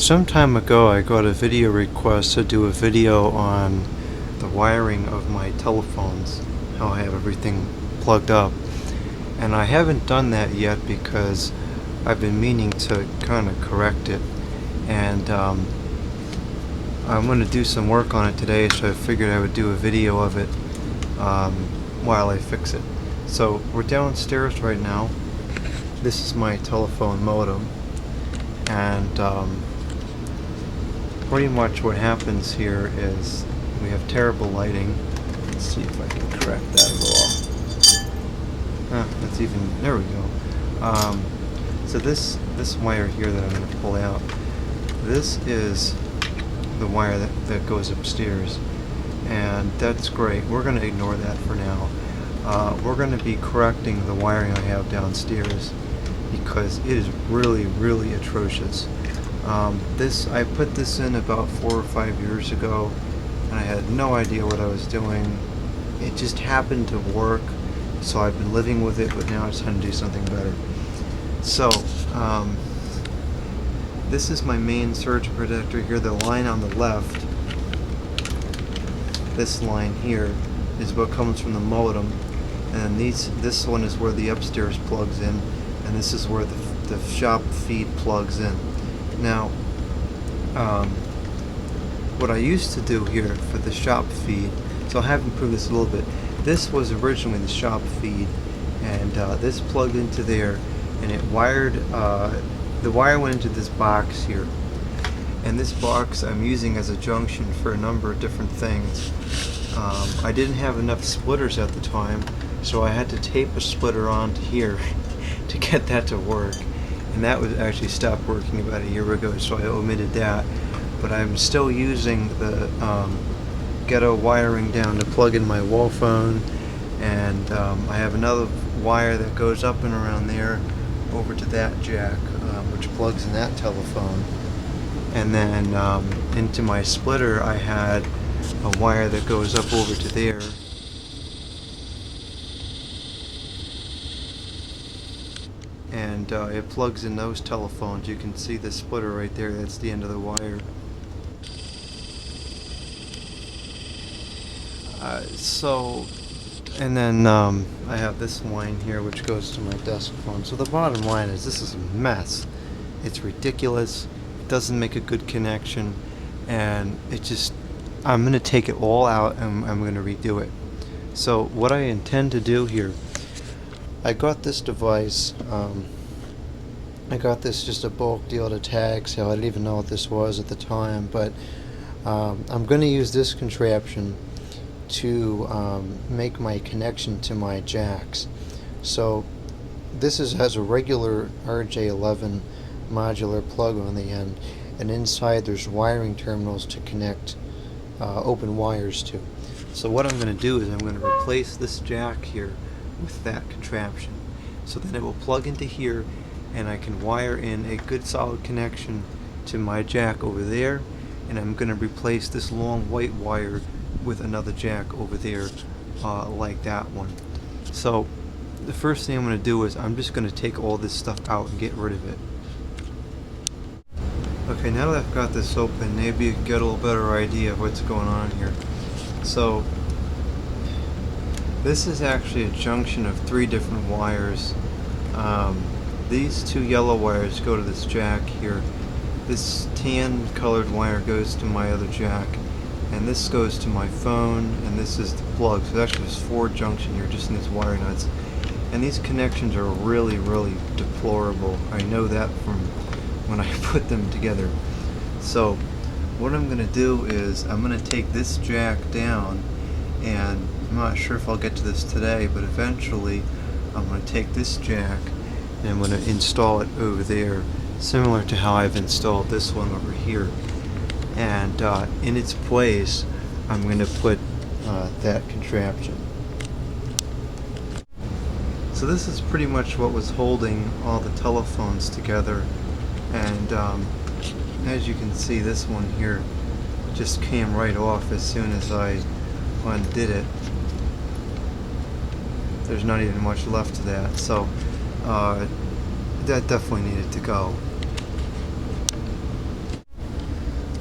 Some time ago I got a video request to do a video on the wiring of my telephones, how I have everything plugged up. And I haven't done that yet because I've been meaning to kind of correct it. And I'm going to do some work on it today, so I figured I would do a video of it while I fix it. So we're downstairs right now. This is my telephone modem. And pretty much what happens here is we have terrible lighting. Let's see if I can correct that at all. That's even, there we go. So this wire here that I'm going to pull out, this is the wire that goes upstairs, and that's great. We're going to ignore that for now. We're going to be correcting the wiring I have downstairs because it is really atrocious. I put this in about 4 or 5 years ago, and I had no idea what I was doing. It just happened to work, so I've been living with it, but now it's time to do something better. So this is my main surge protector here. The line on the left, this line here, is what comes from the modem, and this one is where the upstairs plugs in, and this is where the shop feed plugs in. Now, what I used to do here for the shop feed, so I have improved this a little bit. This was originally the shop feed, and this plugged into there, and it wired, the wire went into this box here. And this box I'm using as a junction for a number of different things. I didn't have enough splitters at the time, so I had to tape a splitter onto here to get that to work. And that was actually stopped working about a year ago, so I omitted that. But I'm still using the ghetto wiring down to plug in my wall phone, and I have another wire that goes up and around there over to that jack, which plugs in that telephone. And then into my splitter I had a wire that goes up over to there. And it plugs in those telephones. You can see the splitter right there, that's the end of the wire. And then I have this line here which goes to my desk phone. So the bottom line is this is a mess. It's ridiculous, it doesn't make a good connection, and I'm going to take it all out and I'm going to redo it. So what I intend to do here, I got this device, I got this just a bulk deal at a tag sale. I didn't even know what this was at the time, but I'm going to use this contraption to make my connection to my jacks. So this has a regular RJ11 modular plug on the end, and inside there's wiring terminals to connect open wires to. So what I'm going to do is I'm going to replace this jack here with that contraption, so then it will plug into here and I can wire in a good solid connection to my jack over there, and I'm going to replace this long white wire with another jack over there like that one. So the first thing I'm going to do is I'm just going to take all this stuff out and get rid of it. Okay, now that I've got this open, maybe you can get a little better idea of what's going on here. So this is actually a junction of 3 different wires. These 2 yellow wires go to this jack here. This tan colored wire goes to my other jack, and this goes to my phone, and this is the plug. So actually there's 4 junctions here just in these wire nuts. And these connections are really deplorable. I know that from when I put them together. So what I'm going to do is I'm going to take this jack down, and I'm not sure if I'll get to this today, but eventually I'm going to take this jack and I'm going to install it over there, similar to how I've installed this one over here. And in its place I'm going to put that contraption. So this is pretty much what was holding all the telephones together, and as you can see, this one here just came right off as soon as I undid it. There's not even much left to that, so that definitely needed to go.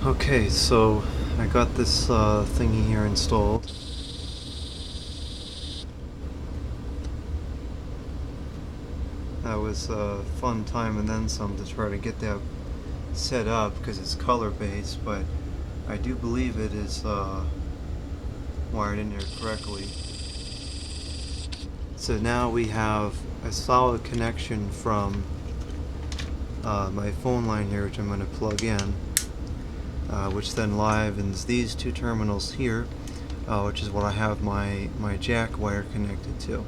Okay, so I got this thingy here installed. That was a fun time and then some to try to get that set up because it's color based, but I do believe it is wired in there correctly. So now we have a solid connection from my phone line here, which I'm going to plug in, which then livens these two terminals here, which is what I have my jack wire connected to,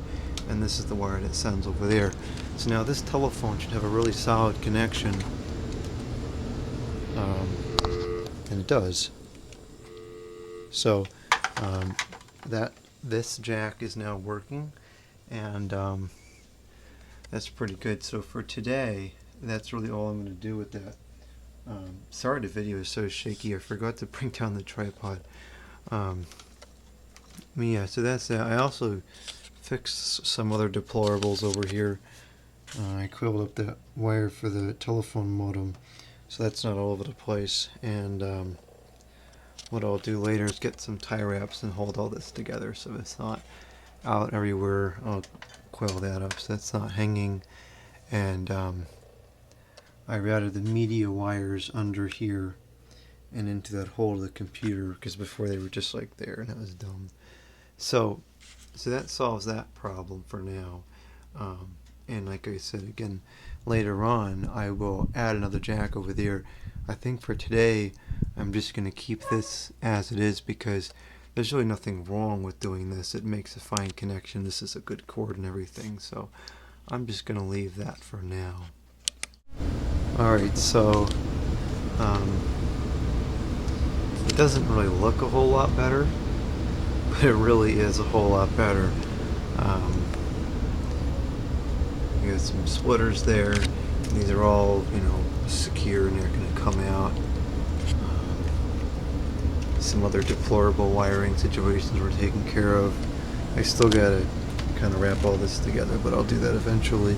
and this is the wire that sends over there. So now this telephone should have a really solid connection, and it does. So that this jack is now working, and that's pretty good. So for today, that's really all I'm going to do with that. Sorry the video is so shaky. I forgot to bring down the tripod. Yeah, so that's that. I also fixed some other deplorables over here. I quilled up that wire for the telephone modem, so that's not all over the place. And what I'll do later is get some tie wraps and hold all this together so it's not out everywhere. I'll coil that up so that's not hanging. And I routed the media wires under here and into that hole of the computer, because before they were just like there, and that was dumb. So that solves that problem for now. And like I said again, later on I will add another jack over there. I think for today I'm just going to keep this as it is because there's really nothing wrong with doing this. It makes a fine connection. This is a good cord and everything, so I'm just going to leave that for now. Alright, so it doesn't really look a whole lot better, but it really is a whole lot better. You got some splitters there. These are all, secure and they're going to come out. Some other deplorable wiring situations were taken care of. I still got to kind of wrap all this together, but I'll do that eventually.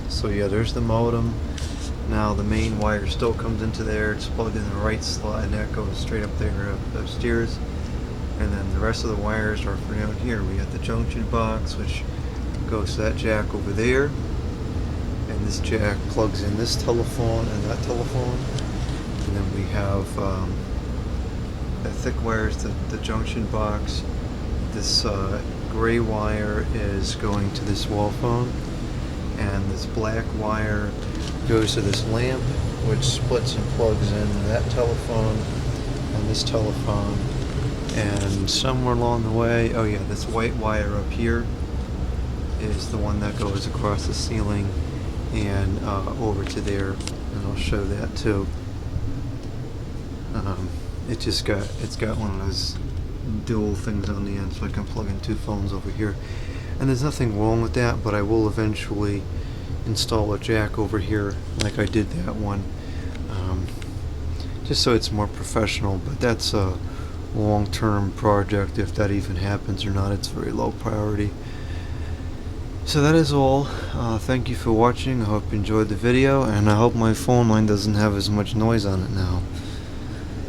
So yeah, there's the modem. Now the main wire still comes into there. It's plugged in the right slot, and that goes straight up there upstairs. And then the rest of the wires are for down here. We got the junction box, which goes to that jack over there, and this jack plugs in this telephone and that telephone. And then we have that thick wire is the junction box. This gray wire is going to this wall phone, and this black wire goes to this lamp, which splits and plugs into that telephone and this telephone. And somewhere along the way, oh yeah, this white wire up here is the one that goes across the ceiling and over to there, and I'll show that too. It's got one of those dual things on the end, so I can plug in two phones over here. And there's nothing wrong with that, but I will eventually install a jack over here like I did that one, just so it's more professional. But that's a long-term project. If that even happens or not, it's very low priority. So that is all. Thank you for watching. I hope you enjoyed the video, and I hope my phone line doesn't have as much noise on it now.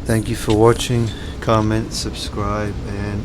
Thank you for watching. Comment, subscribe, and